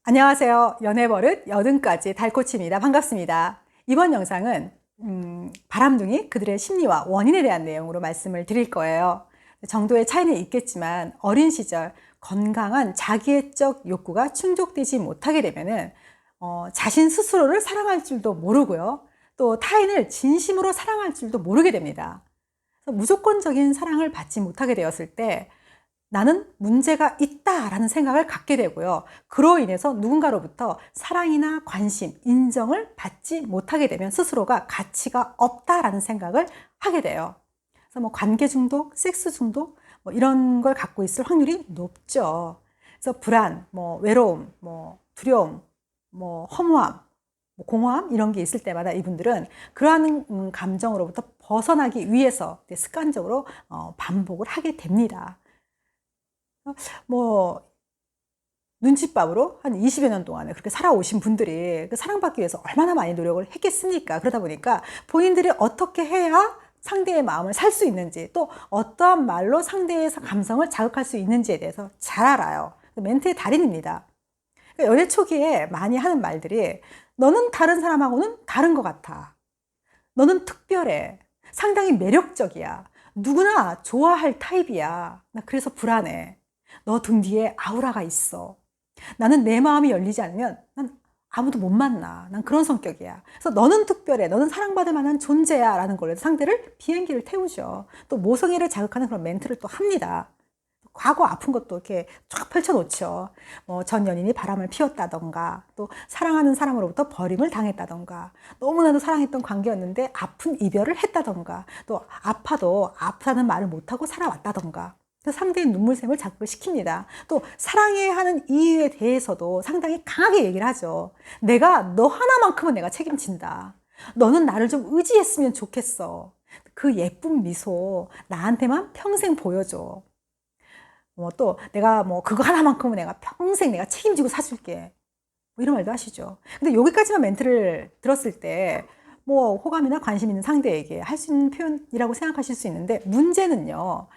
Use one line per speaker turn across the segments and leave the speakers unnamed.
안녕하세요. 연애버릇 여든까지 달코치입니다. 반갑습니다. 이번 영상은 바람둥이 그들의 심리와 원인에 대한 내용으로 말씀을 드릴 거예요. 정도의 차이는 있겠지만 어린 시절 건강한 자기애적 욕구가 충족되지 못하게 되면은 자신 스스로를 사랑할 줄도 모르고요. 또 타인을 진심으로 사랑할 줄도 모르게 됩니다. 그래서 무조건적인 사랑을 받지 못하게 되었을 때 나는 문제가 있다라는 생각을 갖게 되고요. 그로 인해서 누군가로부터 사랑이나 관심, 인정을 받지 못하게 되면 스스로가 가치가 없다라는 생각을 하게 돼요. 그래서 뭐 관계 중독, 섹스 중독 뭐 이런 걸 갖고 있을 확률이 높죠. 그래서 불안, 뭐 외로움, 뭐 두려움, 뭐 허무함, 뭐 공허함 이런 게 있을 때마다 이분들은 그러한 감정으로부터 벗어나기 위해서 습관적으로 반복을 하게 됩니다. 뭐 눈칫밥으로 한 20여 년 동안에 그렇게 살아오신 분들이 그 사랑받기 위해서 얼마나 많이 노력을 했겠습니까? 그러다 보니까 본인들이 어떻게 해야 상대의 마음을 살 수 있는지, 또 어떠한 말로 상대의 감성을 자극할 수 있는지에 대해서 잘 알아요. 멘트의 달인입니다. 그러니까 연애 초기에 많이 하는 말들이 너는 다른 사람하고는 다른 것 같아. 너는 특별해. 상당히 매력적이야. 누구나 좋아할 타입이야. 나 그래서 불안해. 너 등 뒤에 아우라가 있어. 나는 내 마음이 열리지 않으면 난 아무도 못 만나. 난 그런 성격이야. 그래서 너는 특별해. 너는 사랑받을 만한 존재야. 라는 걸로 상대를 비행기를 태우죠. 또 모성애를 자극하는 그런 멘트를 또 합니다. 과거 아픈 것도 이렇게 쫙 펼쳐놓죠. 뭐 전 연인이 바람을 피웠다던가, 또 사랑하는 사람으로부터 버림을 당했다던가, 너무나도 사랑했던 관계였는데 아픈 이별을 했다던가, 또 아파도 아프다는 말을 못하고 살아왔다던가, 상대의 눈물샘을 자극을 시킵니다. 또 사랑해야 하는 이유에 대해서도 상당히 강하게 얘기를 하죠. 내가 너 하나만큼은 내가 책임진다. 너는 나를 좀 의지했으면 좋겠어. 그 예쁜 미소 나한테만 평생 보여줘. 또 내가 뭐 그거 하나만큼은 내가 평생 내가 책임지고 사줄게. 뭐 이런 말도 하시죠. 근데 여기까지만 멘트를 들었을 때 뭐 호감이나 관심 있는 상대에게 할 수 있는 표현이라고 생각하실 수 있는데, 문제는요.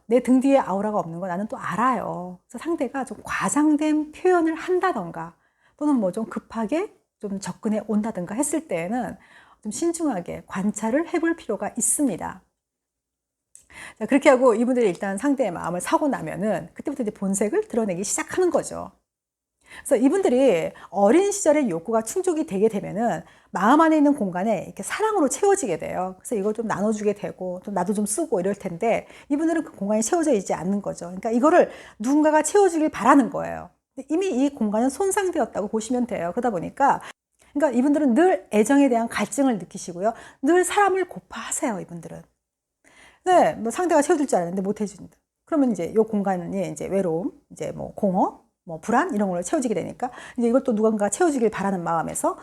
내 등 뒤에 아우라가 없는 거 나는 또 알아요. 그래서 상대가 좀 과장된 표현을 한다던가, 또는 뭐 좀 급하게 좀 접근해 온다든가 했을 때에는 좀 신중하게 관찰을 해볼 필요가 있습니다. 자, 그렇게 하고 이분들이 일단 상대의 마음을 사고 나면은 그때부터 이제 본색을 드러내기 시작하는 거죠. 그래서 이분들이 어린 시절의 욕구가 충족이 되게 되면은 마음 안에 있는 공간에 이렇게 사랑으로 채워지게 돼요. 그래서 이걸 좀 나눠주게 되고, 또 나도 좀 쓰고 이럴 텐데, 이분들은 그 공간이 채워져 있지 않는 거죠. 그러니까 이거를 누군가가 채워주길 바라는 거예요. 이미 이 공간은 손상되었다고 보시면 돼요. 그러다 보니까, 그러니까 이분들은 늘 애정에 대한 갈증을 느끼시고요. 늘 사람을 고파하세요, 이분들은. 네, 뭐 상대가 채워줄 줄 알았는데 못 해준다. 그러면 이제 이 공간이 이제 외로움, 이제 뭐 공허, 뭐 불안 이런 걸로 채워지게 되니까 이제 이것도 누군가 채워주길 바라는 마음에서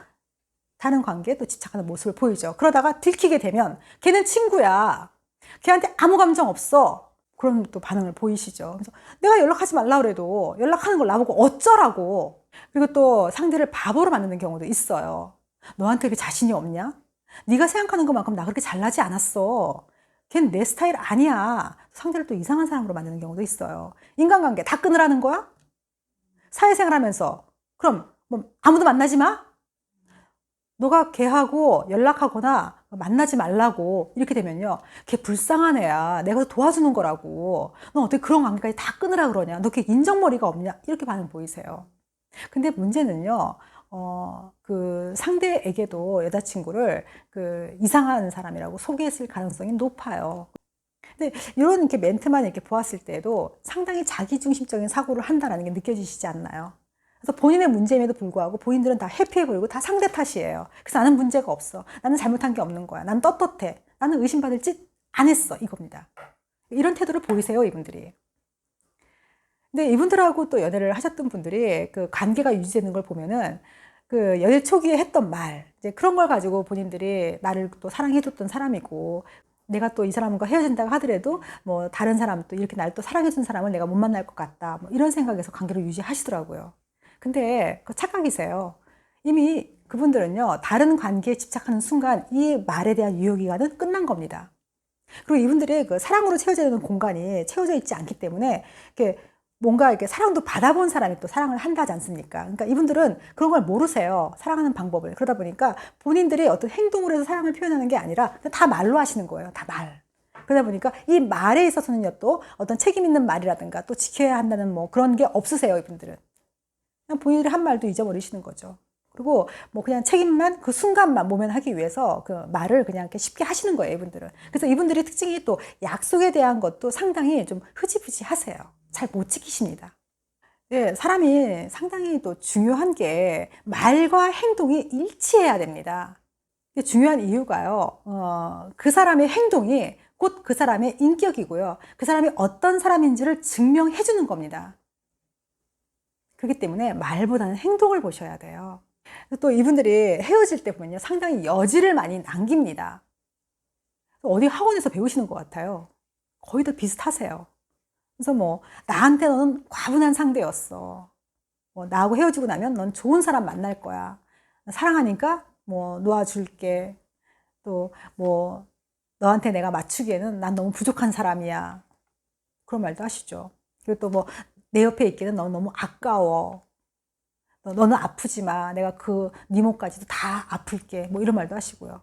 다른 관계에 또 집착하는 모습을 보이죠. 그러다가 들키게 되면 걔는 친구야. 걔한테 아무 감정 없어. 그런 또 반응을 보이시죠. 그래서 내가 연락하지 말라 그래도 연락하는 걸 나보고 어쩌라고. 그리고 또 상대를 바보로 만드는 경우도 있어요. 너한테 그 자신이 없냐? 네가 생각하는 것만큼 나 그렇게 잘나지 않았어. 걔는 내 스타일 아니야. 상대를 또 이상한 사람으로 만드는 경우도 있어요. 인간관계 다 끊으라는 거야? 사회생활 하면서 그럼 뭐 아무도 만나지 마? 너가 걔하고 연락하거나 만나지 말라고 이렇게 되면요, 걔 불쌍한 애야. 내가 도와주는 거라고. 너 어떻게 그런 관계까지 다 끊으라 그러냐? 너 걔 인정머리가 없냐? 이렇게 반응 보이세요. 근데 문제는요, 그 상대에게도 여자친구를 그 이상한 사람이라고 소개했을 가능성이 높아요. 근데 이런 이렇게 멘트만 이렇게 보았을 때도 상당히 자기중심적인 사고를 한다는 게 느껴지시지 않나요? 그래서 본인의 문제임에도 불구하고 본인들은 다 해피해 보이고 다 상대 탓이에요. 그래서 나는 문제가 없어. 나는 잘못한 게 없는 거야. 난 떳떳해. 나는 의심받을 짓 안 했어. 이겁니다. 이런 태도를 보이세요, 이분들이. 근데 이분들하고 또 연애를 하셨던 분들이 그 관계가 유지되는 걸 보면은 그 연애 초기에 했던 말, 이제 그런 걸 가지고 본인들이 나를 또 사랑해줬던 사람이고, 내가 또 이 사람과 헤어진다고 하더라도 뭐 다른 사람 또 이렇게 날 또 사랑해준 사람을 내가 못 만날 것 같다. 뭐 이런 생각에서 관계를 유지하시더라고요. 근데 그 착각이세요. 이미 그분들은요, 다른 관계에 집착하는 순간 이 말에 대한 유효기간은 끝난 겁니다. 그리고 이분들의 그 사랑으로 채워져 있는 공간이 채워져 있지 않기 때문에 이렇게 뭔가 이렇게 사랑도 받아본 사람이 또 사랑을 한다지 않습니까? 그러니까 이분들은 그런 걸 모르세요. 사랑하는 방법을. 그러다 보니까 본인들이 어떤 행동으로 해서 사랑을 표현하는 게 아니라 다 말로 하시는 거예요. 다 말. 그러다 보니까 이 말에 있어서는요, 또 어떤 책임 있는 말이라든가 또 지켜야 한다는 뭐 그런 게 없으세요, 이분들은. 그냥 본인들이 한 말도 잊어버리시는 거죠. 그리고 뭐 그냥 책임만 그 순간만 모면하기 위해서 그 말을 그냥 이렇게 쉽게 하시는 거예요, 이분들은. 그래서 이분들의 특징이 또 약속에 대한 것도 상당히 좀 흐지부지 하세요. 잘 못 지키십니다. 예, 사람이 상당히 또 중요한 게 말과 행동이 일치해야 됩니다. 이게 중요한 이유가요, 그 사람의 행동이 곧 그 사람의 인격이고요. 그 사람이 어떤 사람인지를 증명해 주는 겁니다. 그렇기 때문에 말보다는 행동을 보셔야 돼요. 또 이분들이 헤어질 때 보면요, 상당히 여지를 많이 남깁니다. 어디 학원에서 배우시는 것 같아요. 거의 다 비슷하세요. 그래서 뭐 나한테 너는 과분한 상대였어. 뭐 나하고 헤어지고 나면 넌 좋은 사람 만날 거야. 사랑하니까 뭐 놓아줄게. 또 뭐 너한테 내가 맞추기에는 난 너무 부족한 사람이야. 그런 말도 하시죠. 그리고 또 뭐 내 옆에 있기는 넌 너무 아까워. 너는 아프지 마. 내가 네 몸까지도 다 아플게. 뭐 이런 말도 하시고요.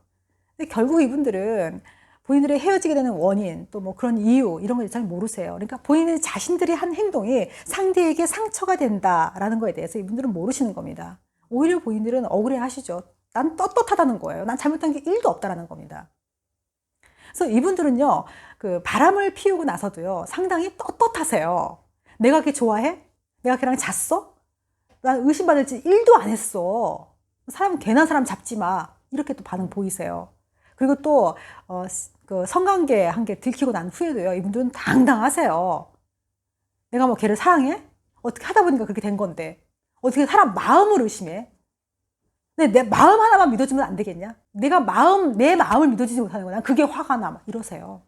근데 결국 이분들은 본인들이 헤어지게 되는 원인, 또 뭐 그런 이유, 이런 걸 잘 모르세요. 그러니까 본인 자신들이 한 행동이 상대에게 상처가 된다라는 거에 대해서 이분들은 모르시는 겁니다. 오히려 본인들은 억울해 하시죠. 난 떳떳하다는 거예요. 난 잘못한 게 1도 없다라는 겁니다. 그래서 이분들은요, 그 바람을 피우고 나서도요, 상당히 떳떳하세요. 내가 걔 좋아해? 내가 걔랑 잤어? 난 의심받을지 1도 안 했어. 사람, 괜한 사람 잡지 마. 이렇게 또 반응 보이세요. 그리고 또, 그 성관계 한 개 들키고 난 후에도요, 이분들은 당당하세요. 내가 뭐 걔를 사랑해? 어떻게 하다 보니까 그렇게 된 건데. 어떻게 사람 마음을 의심해? 근데 내 마음 하나만 믿어주면 안 되겠냐? 내 마음을 믿어주지 못하는 거야. 그게 화가 나. 막 이러세요.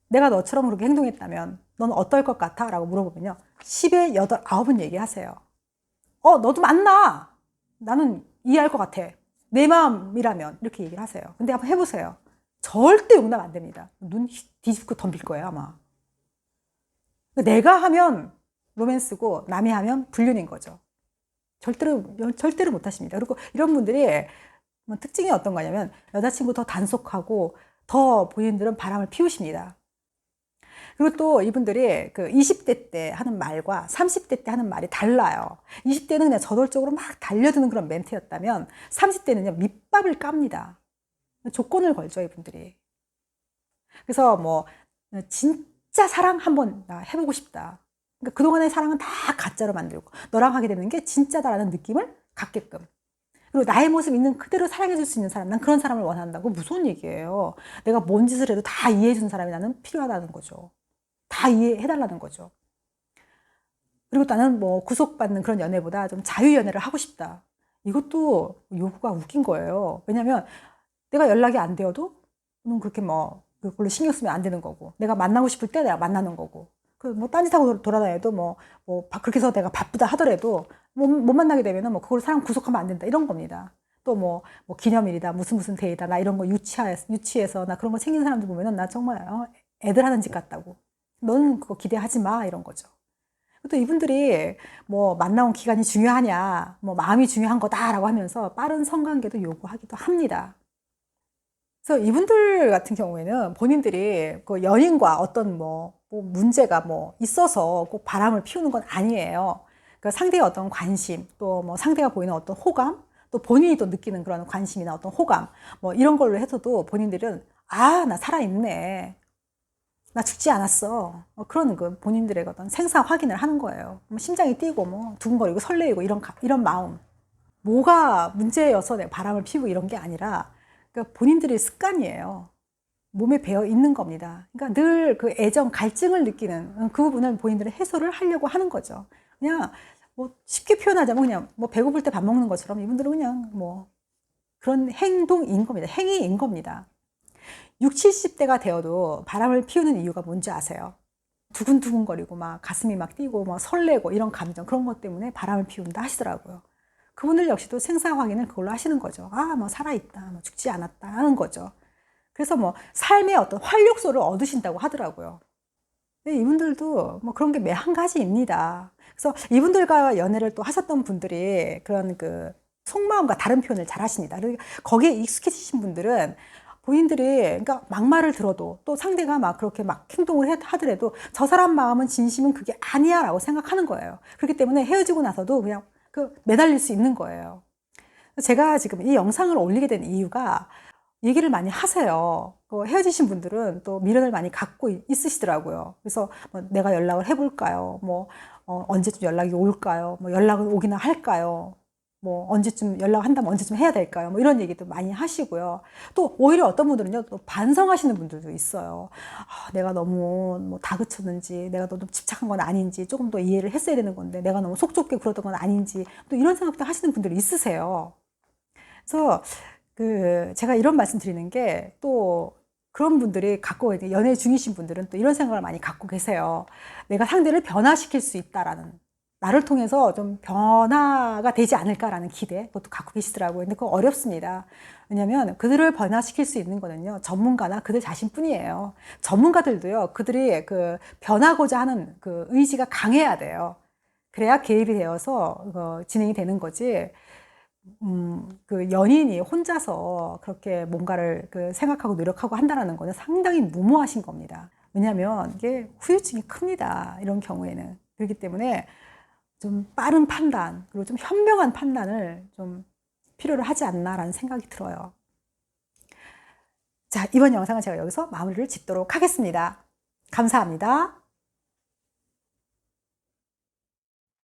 내가 너처럼 그렇게 행동했다면, 넌 어떨 것 같아? 라고 물어보면요. 10에 8, 9은 얘기하세요. 너도 맞나? 나는 이해할 것 같아. 내 마음이라면. 이렇게 얘기를 하세요. 근데 한번 해보세요. 절대 용납 안 됩니다. 눈 뒤집고 덤빌 거예요, 아마. 내가 하면 로맨스고, 남이 하면 불륜인 거죠. 절대로 못 하십니다. 그리고 이런 분들이 특징이 어떤 거냐면, 여자친구 더 단속하고, 더 본인들은 바람을 피우십니다. 그리고 또 이분들이 그 20대 때 하는 말과 30대 때 하는 말이 달라요. 20대는 그냥 저돌적으로 막 달려드는 그런 멘트였다면 30대는요, 밑밥을 깝니다. 조건을 걸죠, 이분들이. 그래서 뭐, 진짜 사랑 한번 나 해보고 싶다. 그러니까 그동안의 사랑은 다 가짜로 만들고, 너랑 하게 되는 게 진짜다라는 느낌을 갖게끔. 그리고 나의 모습 있는 그대로 사랑해줄 수 있는 사람, 난 그런 사람을 원한다고. 무서운 얘기예요. 내가 뭔 짓을 해도 다 이해해주는 사람이 나는 필요하다는 거죠. 다 이해해달라는 거죠. 그리고 나는 뭐 구속받는 그런 연애보다 좀 자유연애를 하고 싶다. 이것도 요구가 웃긴 거예요. 왜냐면 내가 연락이 안 되어도 그렇게 뭐 그걸로 신경 쓰면 안 되는 거고, 내가 만나고 싶을 때 내가 만나는 거고, 그 뭐 딴짓하고 돌아다녀도 뭐 그렇게 해서 내가 바쁘다 하더라도 못 만나게 되면은 뭐 그걸 사람 구속하면 안 된다, 이런 겁니다. 또 뭐 기념일이다, 무슨 데이다, 나 이런 거 유치해서 나 그런 거 챙기는 사람들 보면은 나 정말 애들 하는 짓 같다고. 너는 그거 기대하지 마, 이런 거죠. 또 이분들이 뭐 만나온 기간이 중요하냐, 뭐 마음이 중요한 거다라고 하면서 빠른 성관계도 요구하기도 합니다. 그래서 이분들 같은 경우에는 본인들이 그 연인과 어떤 뭐 문제가 뭐 있어서 꼭 바람을 피우는 건 아니에요. 그 상대의 어떤 관심, 또 뭐 상대가 보이는 어떤 호감, 또 본인이 또 느끼는 그런 관심이나 어떤 호감, 뭐 이런 걸로 해서도 본인들은 나 살아있네. 나 죽지 않았어. 그런 그 본인들의 어떤 생사 확인을 하는 거예요. 심장이 뛰고 뭐 두근거리고 설레이고 이런 마음. 뭐가 문제여서 내가 바람을 피우고 이런 게 아니라, 그러니까 본인들의 습관이에요. 몸에 배어 있는 겁니다. 그러니까 늘 그 애정, 갈증을 느끼는 그 부분을 본인들은 해소를 하려고 하는 거죠. 그냥 뭐 쉽게 표현하자면 그냥 뭐 배고플 때 밥 먹는 것처럼 이분들은 그냥 뭐 그런 행동인 겁니다. 행위인 겁니다. 60, 70대가 되어도 바람을 피우는 이유가 뭔지 아세요? 두근두근거리고 막 가슴이 막 뛰고 막 설레고 이런 감정, 그런 것 때문에 바람을 피운다 하시더라고요. 그분들 역시도 생사 확인을 그걸로 하시는 거죠. 뭐 살아있다, 뭐 죽지 않았다 하는 거죠. 그래서 뭐 삶의 어떤 활력소를 얻으신다고 하더라고요. 네, 이분들도 뭐 그런 게 매 한 가지입니다. 그래서 이분들과 연애를 또 하셨던 분들이 그런 그 속마음과 다른 표현을 잘 하십니다. 거기에 익숙해지신 분들은 본인들이 그러니까 막말을 들어도 또 상대가 막 그렇게 막 행동을 하더라도 저 사람 마음은 진심은 그게 아니야 라고 생각하는 거예요. 그렇기 때문에 헤어지고 나서도 그냥 그 매달릴 수 있는 거예요. 제가 지금 이 영상을 올리게 된 이유가 얘기를 많이 하세요. 헤어지신 분들은 또 미련을 많이 갖고 있으시더라고요. 그래서 뭐 내가 연락을 해볼까요? 뭐 언제쯤 연락이 올까요? 뭐 연락은 오기나 할까요? 뭐 언제쯤 연락한다면 언제쯤 해야 될까요? 뭐 이런 얘기도 많이 하시고요. 또 오히려 어떤 분들은요, 또 반성하시는 분들도 있어요. 아, 내가 너무 뭐 다그쳤는지, 내가 너무 집착한 건 아닌지, 조금 더 이해를 했어야 되는 건데, 내가 너무 속 좁게 굴었던 건 아닌지, 또 이런 생각도 하시는 분들이 있으세요. 그래서 제가 이런 말씀 드리는 게 또 그런 분들이 갖고 연애 중이신 분들은 또 이런 생각을 많이 갖고 계세요. 내가 상대를 변화시킬 수 있다라는, 나를 통해서 좀 변화가 되지 않을까라는 기대, 그것도 갖고 계시더라고요. 근데 그거 어렵습니다. 왜냐면 그들을 변화시킬 수 있는 거는요, 전문가나 그들 자신뿐이에요. 전문가들도요, 그들이 변하고자 하는 그 의지가 강해야 돼요. 그래야 개입이 되어서 진행이 되는 거지. 연인이 혼자서 그렇게 뭔가를 생각하고 노력하고 한다는 거는 상당히 무모하신 겁니다. 왜냐하면 이게 후유증이 큽니다. 이런 경우에는. 그렇기 때문에 좀 빠른 판단, 그리고 좀 현명한 판단을 좀 필요로 하지 않나라는 생각이 들어요. 자, 이번 영상은 제가 여기서 마무리를 짓도록 하겠습니다. 감사합니다.